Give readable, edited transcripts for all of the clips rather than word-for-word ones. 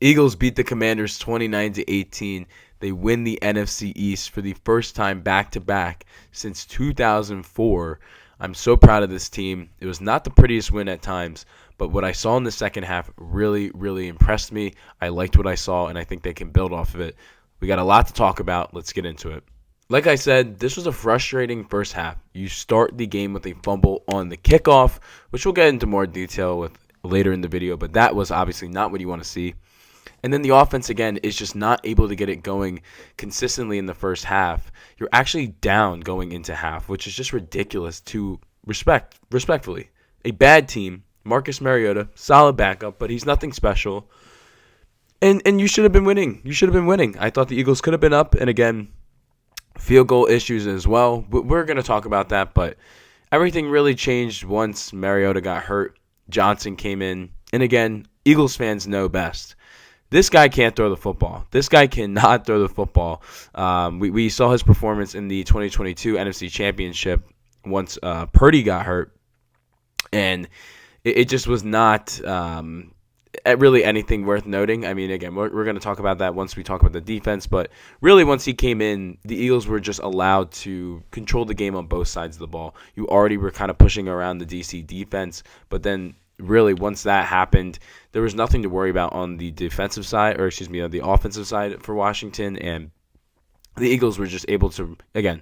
Eagles beat the Commanders 29-18. They win the NFC East for the first time back-to-back since 2004. I'm so proud of this team. It was not the prettiest win at times, but what I saw in the second half really, really impressed me. I liked what I saw, and I think they can build off of it. We got a lot to talk about. Let's get into it. Like I said, this was a frustrating first half. You start the game with a fumble on the kickoff, which we'll get into more detail with later in the video, but that was obviously not what you want to see. And then the offense, again, is just not able to get it going consistently in the first half. You're actually down going into half, which is just ridiculous to respectfully. A bad team, Marcus Mariota, solid backup, but he's nothing special. And you should have been winning. You should have been winning. I thought the Eagles could have been up, and again, field goal issues as well. We're going to talk about that, but everything really changed once Mariota got hurt. Johnson came in, and again, Eagles fans know best. This guy can't throw the football. This guy cannot throw the football. We saw his performance in the 2022 NFC Championship once Purdy got hurt, and it just was not really anything worth noting. I mean, again, we're going to talk about that once we talk about the defense, but really once he came in, the Eagles were just allowed to control the game on both sides of the ball. You already were kind of pushing around the DC defense, but then really, once that happened, there was nothing to worry about on the defensive side, or excuse me, on the offensive side for Washington, and the Eagles were just able to, again,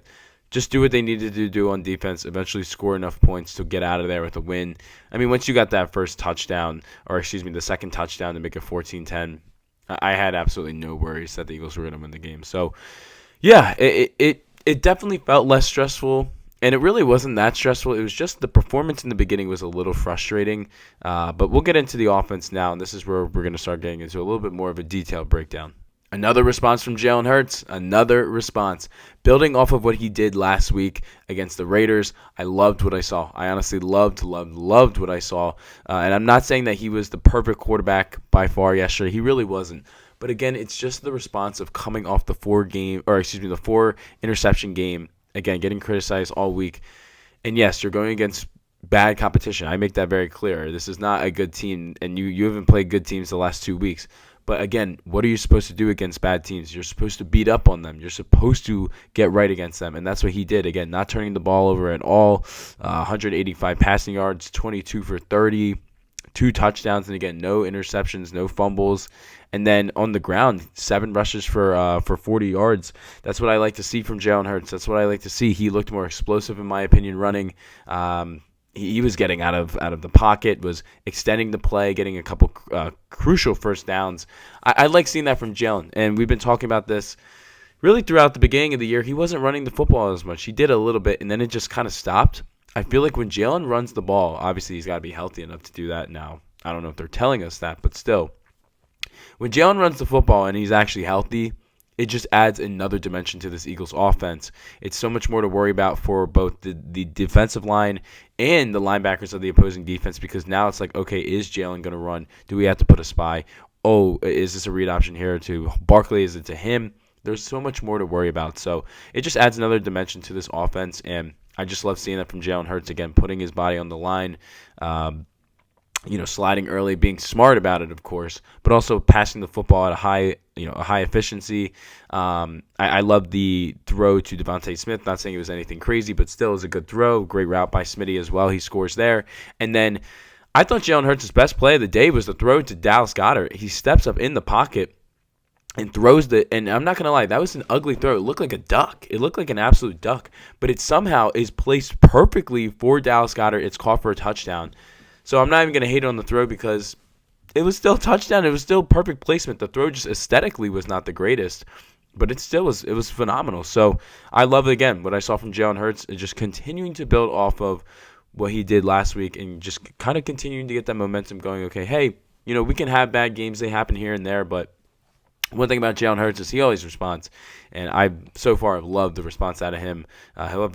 just do what they needed to do on defense, eventually score enough points to get out of there with a win. I mean, once you got that first touchdown, or excuse me, the second touchdown to make it 14-10, I had absolutely no worries that the Eagles were going to win the game. So, yeah, it definitely felt less stressful. And it really wasn't that stressful. It was just the performance in the beginning was a little frustrating. But we'll get into the offense now, and this is where we're going to start getting into a little bit more of a detailed breakdown. Another response from Jalen Hurts. Another response. Building off of what he did last week against the Raiders, I loved what I saw. I honestly loved what I saw. And I'm not saying that he was the perfect quarterback by far yesterday. He really wasn't. But again, it's just the response of coming off the four interception game. Again, getting criticized all week. And yes, you're going against bad competition. I make that very clear. This is not a good team, and you haven't played good teams the last 2 weeks. But again, what are you supposed to do against bad teams? You're supposed to beat up on them. You're supposed to get right against them, and that's what he did. Again, not turning the ball over at all. 185 passing yards, 22 for 30. 2 touchdowns, and again, no interceptions, no fumbles. And then on the ground, 7 rushes for 40 yards. That's what I like to see from Jalen Hurts. That's what I like to see. He looked more explosive, in my opinion, running. He was getting out of the pocket, was extending the play, getting a couple crucial first downs. I like seeing that from Jalen, and we've been talking about this really throughout the beginning of the year. He wasn't running the football as much. He did a little bit, and then it just kind of stopped. I feel like when Jalen runs the ball, obviously he's got to be healthy enough to do that now. I don't know if they're telling us that, but still. When Jalen runs the football and he's actually healthy, it just adds another dimension to this Eagles offense. It's so much more to worry about for both the defensive line and the linebackers of the opposing defense, because now it's like, okay, is Jalen going to run? Do we have to put a spy? Oh, is this a read option here to Barkley? Is it to him? There's so much more to worry about. So it just adds another dimension to this offense, and I just love seeing that from Jalen Hurts, again, putting his body on the line, sliding early, being smart about it, of course, but also passing the football at a high efficiency. I love the throw to Devontae Smith. Not saying it was anything crazy, but still, it was a good throw. Great route by Smitty as well. He scores there. And then I thought Jalen Hurts' best play of the day was the throw to Dallas Goedert. He steps up in the pocket and throws and I'm not going to lie, that was an ugly throw. It looked like a duck. It looked like an absolute duck, but it somehow is placed perfectly for Dallas Goedert. It's caught for a touchdown. So I'm not even going to hate on the throw because it was still a touchdown. It was still perfect placement. The throw just aesthetically was not the greatest, but it still was. It was phenomenal. So I love, again, what I saw from Jalen Hurts is just continuing to build off of what he did last week and just kind of continuing to get that momentum going. Okay, hey, we can have bad games. They happen here and there, but one thing about Jalen Hurts is he always responds, and I so far have loved the response out of him.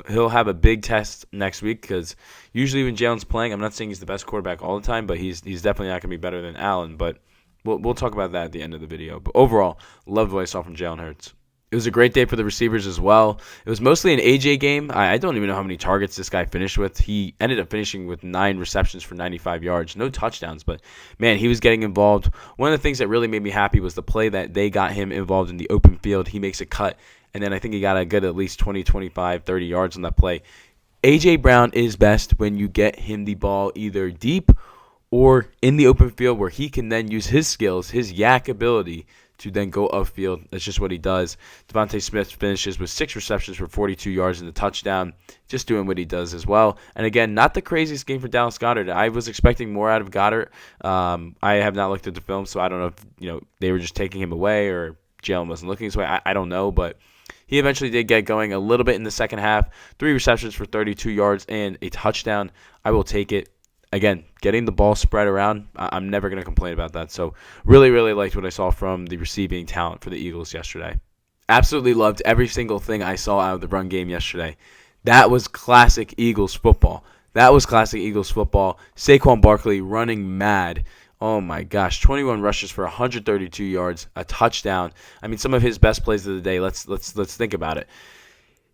He'll have a big test next week because usually when Jalen's playing, I'm not saying he's the best quarterback all the time, but he's definitely not going to be better than Allen. But we'll talk about that at the end of the video. But overall, loved what I saw from Jalen Hurts. It was a great day for the receivers as well. It was mostly an AJ game. I don't even know how many targets this guy finished with. He ended up finishing with 9 receptions for 95 yards. No touchdowns, but man, he was getting involved. One of the things that really made me happy was the play that they got him involved in the open field. He makes a cut, and then I think he got a good at least 20, 25, 30 yards on that play. AJ Brown is best when you get him the ball either deep or in the open field where he can then use his skills, his yak ability to then go upfield. That's just what he does. Devontae Smith finishes with 6 receptions for 42 yards and a touchdown, just doing what he does as well. And again, not the craziest game for Dallas Goedert. I was expecting more out of Goedert. I have not looked at the film, so I don't know if they were just taking him away or Jalen wasn't looking his way. I don't know, but he eventually did get going a little bit in the second half. 3 receptions for 32 yards and a touchdown. I will take it. Again, getting the ball spread around, I'm never going to complain about that. So really, really liked what I saw from the receiving talent for the Eagles yesterday. Absolutely loved every single thing I saw out of the run game yesterday. That was classic Eagles football. Saquon Barkley running mad. Oh my gosh, 21 rushes for 132 yards, a touchdown. I mean, some of his best plays of the day. Let's think about it.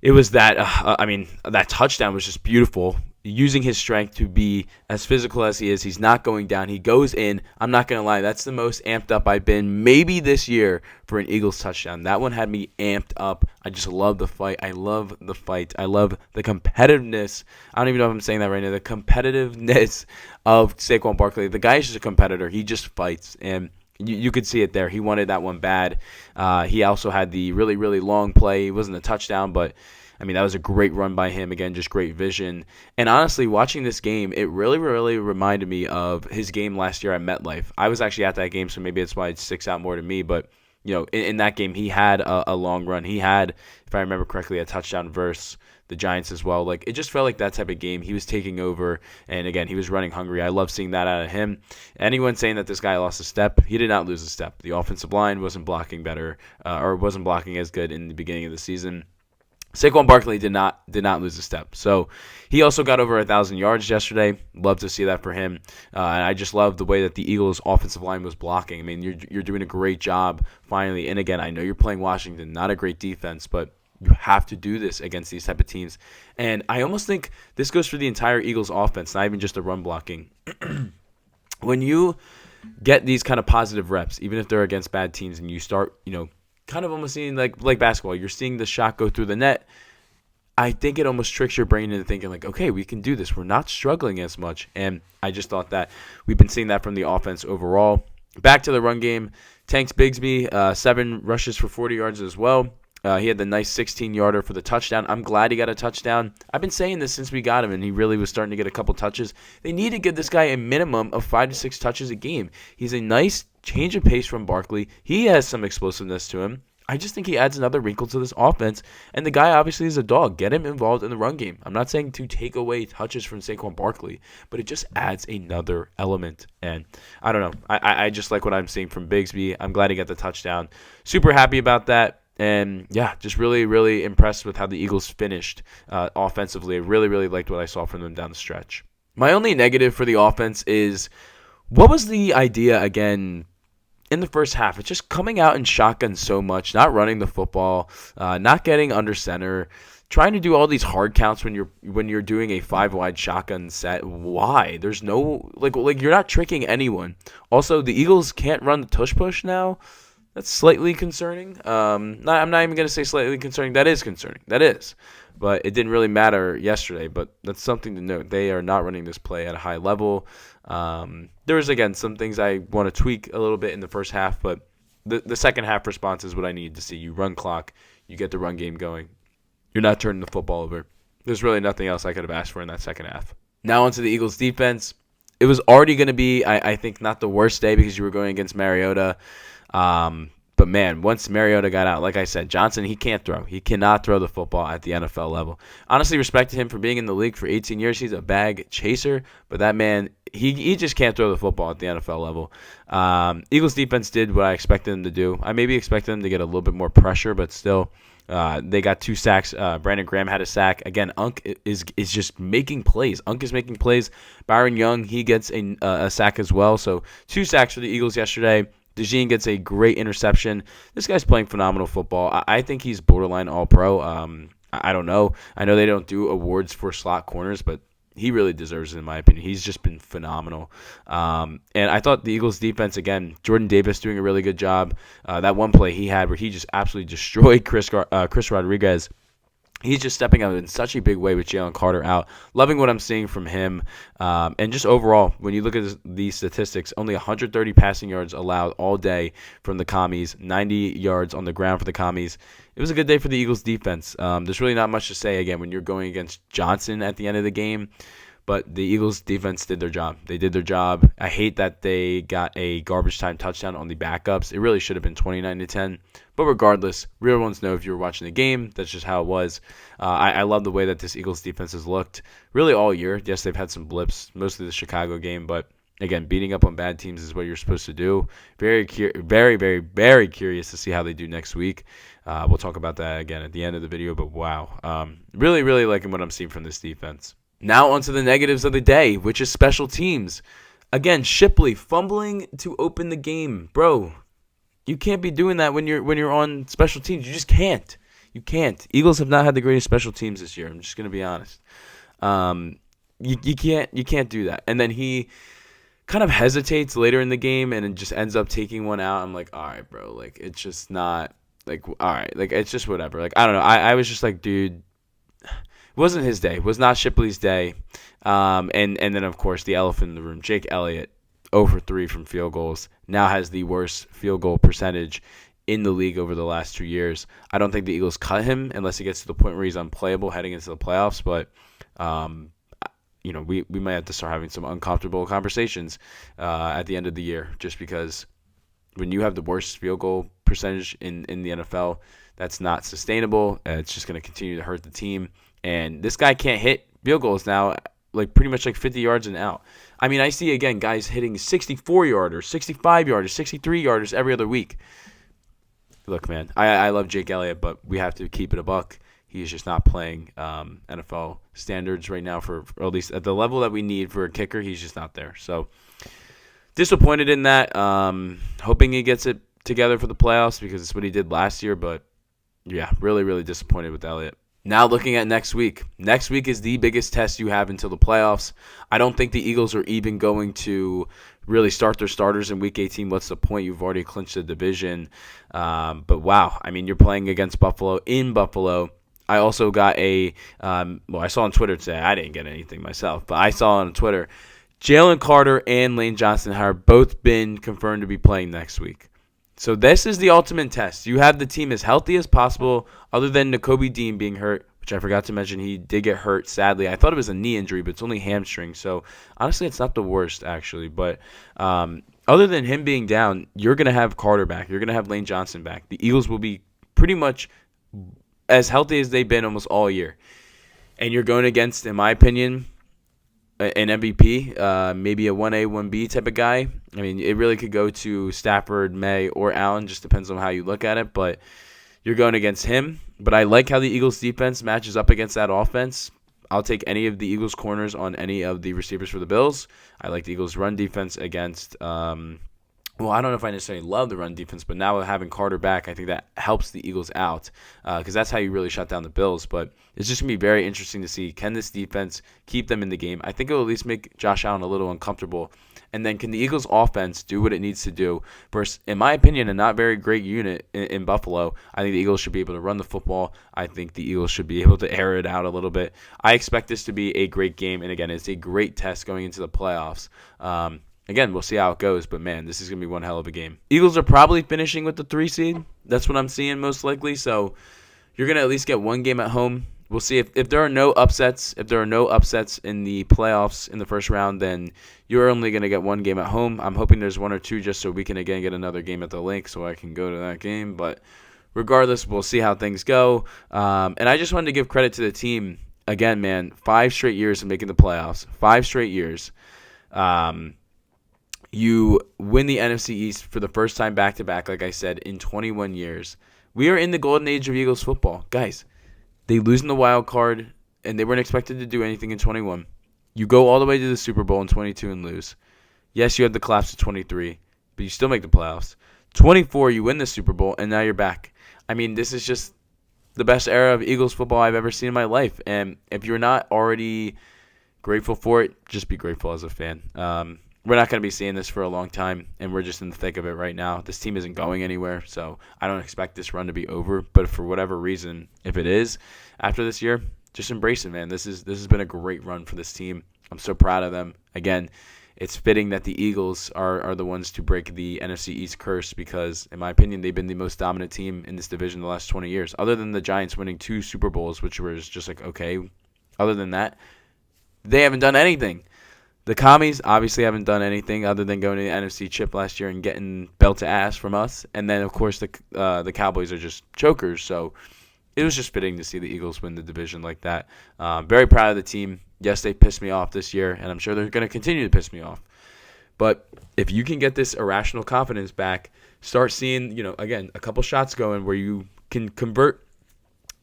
It was that that touchdown was just beautiful. Using his strength to be as physical as he is. He's not going down. He goes in. I'm not going to lie. That's the most amped up I've been maybe this year for an Eagles touchdown. That one had me amped up. I just love the fight. I love the competitiveness. I don't even know if I'm saying that right now. The competitiveness of Saquon Barkley. The guy is just a competitor. He just fights. And you could see it there. He wanted that one bad. He also had the really, really long play. It wasn't a touchdown, but I mean, that was a great run by him. Again, just great vision. And honestly, watching this game, it really, really reminded me of his game last year at MetLife. I was actually at that game, so maybe that's why it sticks out more to me. But, in that game, he had a long run. He had, if I remember correctly, a touchdown versus the Giants as well. Like, it just felt like that type of game. He was taking over, and again, he was running hungry. I love seeing that out of him. Anyone saying that this guy lost a step, he did not lose a step. The offensive line wasn't blocking better, or wasn't blocking as good in the beginning of the season. Saquon Barkley did not lose a step. So he also got over 1,000 yards yesterday. Love to see that for him. And I just love the way that the Eagles' offensive line was blocking. I mean, you're doing a great job finally. And again, I know you're playing Washington, not a great defense, but you have to do this against these type of teams. And I almost think this goes for the entire Eagles' offense, not even just the run blocking. When you get these kind of positive reps, even if they're against bad teams, and you start, kind of almost seeing like basketball. You're seeing the shot go through the net. I think it almost tricks your brain into thinking like, okay, we can do this. We're not struggling as much. And I just thought that we've been seeing that from the offense overall. Back to the run game. Tanks Bigsby, 7 rushes for 40 yards as well. He had the nice 16-yarder for the touchdown. I'm glad he got a touchdown. I've been saying this since we got him, and he really was starting to get a couple touches. They need to give this guy a minimum of 5 to 6 touches a game. He's a nice change of pace from Barkley. He has some explosiveness to him. I just think he adds another wrinkle to this offense, and the guy obviously is a dog. Get him involved in the run game. I'm not saying to take away touches from Saquon Barkley, but it just adds another element. And I don't know. I just like what I'm seeing from Bigsby. I'm glad he got the touchdown. Super happy about that. And, yeah, just really, really impressed with how the Eagles finished offensively. I really, really liked what I saw from them down the stretch. My only negative for the offense is, what was the idea, again, in the first half? It's just coming out in shotgun so much, not running the football, not getting under center, trying to do all these hard counts when you're doing a 5-wide shotgun set. Why? There's no, like you're not tricking anyone. Also, the Eagles can't run the tush push now. That's slightly concerning. I'm not even going to say slightly concerning. That is concerning. That is. But it didn't really matter yesterday. But that's something to note. They are not running this play at a high level. There was, again, some things I want to tweak a little bit in the first half. But the second half response is what I need to see. You run clock. You get the run game going. You're not turning the football over. There's really nothing else I could have asked for in that second half. Now onto the Eagles defense. It was already going to be, I think, not the worst day because you were going against Mariota. But man, once Mariota got out, like I said, Johnson, he can't throw. He cannot throw the football at the NFL level. Honestly, respected him for being in the league for 18 years. He's a bag chaser, but that man, he just can't throw the football at the NFL level. Eagles defense did what I expected them to do. I maybe expected them to get a little bit more pressure, but still, they got 2 sacks. Brandon Graham had a sack. Again, Unk is just making plays. Unk is making plays. Byron Young, he gets a sack as well. So 2 sacks for the Eagles yesterday. DeJean gets a great interception. This guy's playing phenomenal football. I think he's borderline all-pro. I don't know. I know they don't do awards for slot corners, but he really deserves it, in my opinion. He's just been phenomenal. And I thought the Eagles' defense, again, Jordan Davis doing a really good job. That one play he had where he just absolutely destroyed Chris Rodriguez. He's just stepping up in such a big way with Jalen Carter out. Loving what I'm seeing from him. And just overall, when you look at these statistics, only 130 passing yards allowed all day from the Commies, 90 yards on the ground for the Commies. It was a good day for the Eagles defense. There's really not much to say, again, when you're going against Johnson at the end of the game. But the Eagles defense did their job. They did their job. I hate that they got a garbage time touchdown on the backups. It really should have been 29-10. But regardless, real ones know if you were watching the game. That's just how it was. I love the way that this Eagles defense has looked really all year. Yes, they've had some blips, mostly the Chicago game. But, again, beating up on bad teams is what you're supposed to do. Very, very, very curious to see how they do next week. We'll talk about that again at the end of the video. But, wow. Really, really liking what I'm seeing from this defense. Now onto the negatives of the day, which is special teams. Again, Shipley fumbling to open the game. Bro, you can't be doing that when you're on special teams. You just can't. You can't. Eagles have not had the greatest special teams this year. I'm just going to be honest. You can't do that. And then he kind of hesitates later in the game and it just ends up taking one out. I'm like, all right, bro. Like, it's just not, like, all right. Like, it's just whatever. Like, I don't know. I was just like, dude, it wasn't his day. It was not Shipley's day. And then, of course, the elephant in the room, Jake Elliott, 0 for 3 from field goals, now has the worst field goal percentage in the league over the last 2 years. I don't think the Eagles cut him unless he gets to the point where he's unplayable heading into the playoffs. But, we might have to start having some uncomfortable conversations at the end of the year just because when you have the worst field goal percentage in the NFL, that's not sustainable. It's just going to continue to hurt the team. And this guy can't hit field goals now, like pretty much like 50 yards and out. I mean, I see, again, guys hitting 64-yarders, 65-yarders, 63-yarders every other week. Look, man, I love Jake Elliott, but we have to keep it a buck. He's just not playing NFL standards right now, or at least at the level that we need for a kicker. He's just not there. So disappointed in that. Hoping he gets it together for the playoffs because it's what he did last year. But, yeah, really, really disappointed with Elliott. Now looking at next week. Next week is the biggest test you have until the playoffs. I don't think the Eagles are even going to really start their starters in Week 18. What's the point? You've already clinched the division. But, wow, I mean, you're playing against Buffalo in Buffalo. I also got I saw on Twitter today. I didn't get anything myself, but I saw on Twitter, Jalen Carter and Lane Johnson have both been confirmed to be playing next week. So this is the ultimate test. You have the team as healthy as possible, other than Nakobe Dean being hurt, which I forgot to mention. He did get hurt, sadly. I thought it was a knee injury, but it's only hamstring. So, honestly, it's not the worst, actually. But other than him being down, you're going to have Carter back. You're going to have Lane Johnson back. The Eagles will be pretty much as healthy as they've been almost all year. And you're going against, in my opinion, an MVP, maybe a 1A, 1B type of guy. I mean, it really could go to Stafford, May, or Allen. Just depends on how you look at it. But you're going against him. But I like how the Eagles defense matches up against that offense. I'll take any of the Eagles corners on any of the receivers for the Bills. I like the Eagles run defense against I don't know if I necessarily love the run defense, but now with having Carter back, I think that helps the Eagles out because that's how you really shut down the Bills. But it's just going to be very interesting to see, can this defense keep them in the game? I think it will at least make Josh Allen a little uncomfortable. And then can the Eagles offense do what it needs to do versus, in my opinion, a not very great unit in Buffalo? I think the Eagles should be able to run the football. I think the Eagles should be able to air it out a little bit. I expect this to be a great game. And again, it's a great test going into the playoffs. Again, we'll see how it goes, but man, this is going to be one hell of a game. Eagles are probably finishing with the 3 seed. That's what I'm seeing most likely. So you're going to at least get one game at home. We'll see if there are no upsets. If there are no upsets in the playoffs in the first round, then you're only going to get one game at home. I'm hoping there's 1 or 2 just so we can again get another game at the link so I can go to that game. But regardless, we'll see how things go. And I just wanted to give credit to the team. Again, man, 5 straight years of making the playoffs. 5 straight years. You win the NFC East for the first time back-to-back, like I said, in 21 years. We are in the golden age of Eagles football. Guys, they lose in the wild card, and they weren't expected to do anything in 21. You go all the way to the Super Bowl in 22 and lose. Yes, you had the collapse of 23, but but you still make the playoffs. 24, you win the Super Bowl, and now you're back. I mean, this is just the best era of Eagles football I've ever seen in my life. And if you're not already grateful for it, just be grateful as a fan. We're not going to be seeing this for a long time, and we're just in the thick of it right now. This team isn't going anywhere, so I don't expect this run to be over. But for whatever reason, if it is after this year, just embrace it, man. This has been a great run for this team. I'm so proud of them. Again, it's fitting that the Eagles are the ones to break the NFC East curse because, in my opinion, they've been the most dominant team in this division the last 20 years. Other than the Giants winning 2 Super Bowls, which was just like, okay. Other than that, they haven't done anything. The Commies obviously haven't done anything other than going to the NFC Chip last year and getting belt to ass from us. And then, of course, the Cowboys are just chokers. So it was just fitting to see the Eagles win the division like that. Very proud of the team. Yes, they pissed me off this year, and I'm sure they're going to continue to piss me off. But if you can get this irrational confidence back, start seeing, again, a couple shots going where you can convert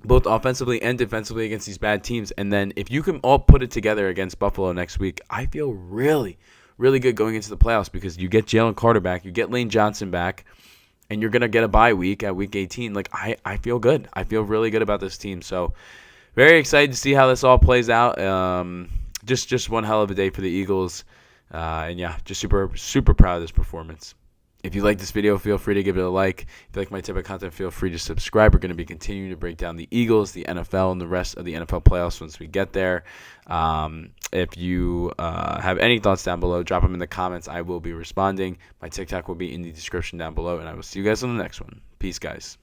both offensively and defensively against these bad teams. And then if you can all put it together against Buffalo next week, I feel really, really good going into the playoffs because you get Jalen Carter back, you get Lane Johnson back, and you're going to get a bye week at week 18. Like, I feel good. I feel really good about this team. So very excited to see how this all plays out. Just one hell of a day for the Eagles. And yeah, just super, super proud of this performance. If you like this video, feel free to give it a like. If you like my type of content, feel free to subscribe. We're going to be continuing to break down the Eagles, the NFL, and the rest of the NFL playoffs once we get there. If you have any thoughts down below, drop them in the comments. I will be responding. My TikTok will be in the description down below, and I will see you guys on the next one. Peace, guys.